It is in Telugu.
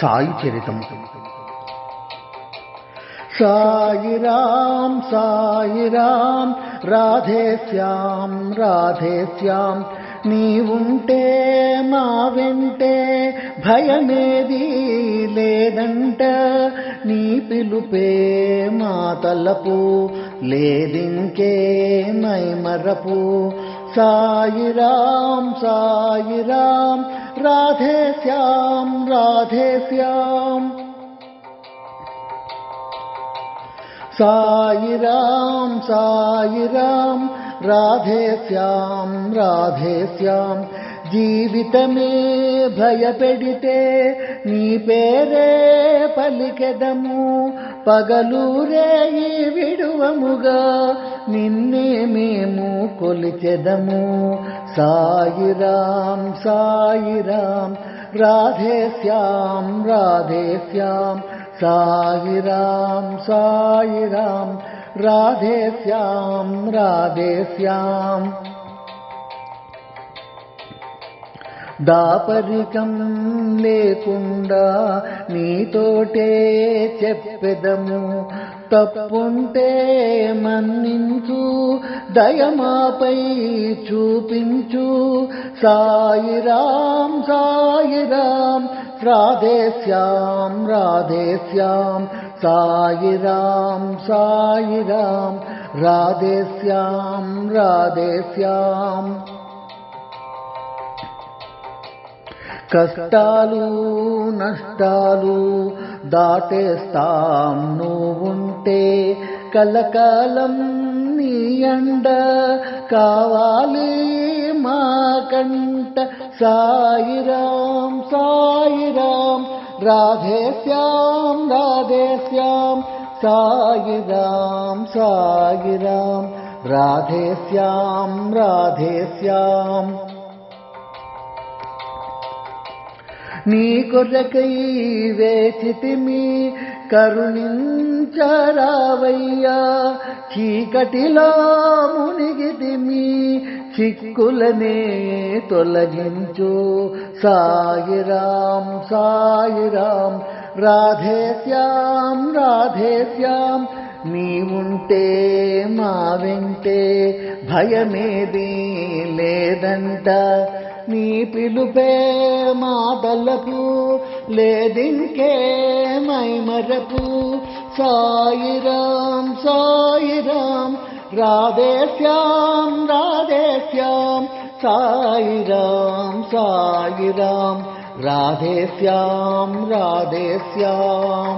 సాయి చరితము. సాయిరాం సాయిరాం రాధే శ్యాం రాధే శ్యాం, నీవుంటే మా వెంటే భయమేది లేదంట, నీ పిలుపే మా తలపు లేదింకే మైమరపు. సాయిరాం సాయిరాం రాధే శ్యాం రాధే శ్యాం. సాయిరాం సాయిరాం రాధే శ్యాం రాధే శ్యాం, జీవితమే భయపెడితే నీ పేరే పలికెదము, పగలూరేయి విడువముగా నిన్నే మేము కొలిచెదము. సాయిరాం సాయిరాం రాధే శ్యాం రాధే శ్యాం, సాయిరాం సాయిరాం రాధే శ్యాం రాధే శ్యాం. దాపరికం లేకుండా నీతోటే చెప్పెదము, తప్పుంటే మన్నించు దయమాపై చూపించు. సాయిరాం సాయిరాం రాధే శ్యాం రాధే శ్యాం, సాయిరాం సాయిరాం రాధే శ్యాం రాధే శ్యాం. కష్టాలు నష్టాలు దాటేస్తాం నువ్వుంటే, కలకాలం నీ అండ కావాలి మాకంట. సాయిరాం సాయిరాం రాధే శ్యాం రాధే శ్యాం, సాయిరాం సాయిరాం రాధే శ్యాం రాధే శ్యాం. నీ కొరకై వేచితిమి కరుణించరావయ్యా, చీకటిలో మునిగితిమి చిక్కులనే తొలగించు. సాయిరాం సాయిరాం రాధే శ్యాం రాధే శ్యాం, నీవుంటే మా వెంటే భయమేది లేదంట, నీ పిలుపే మా తలపు లేదింకే మైమరపు. సాయిరాం సాయిరాం రాధే శ్యాం రాధే శ్యాం, సాయిరాం సాయిరాం రాధే శ్యాం రాధే శ్యాం.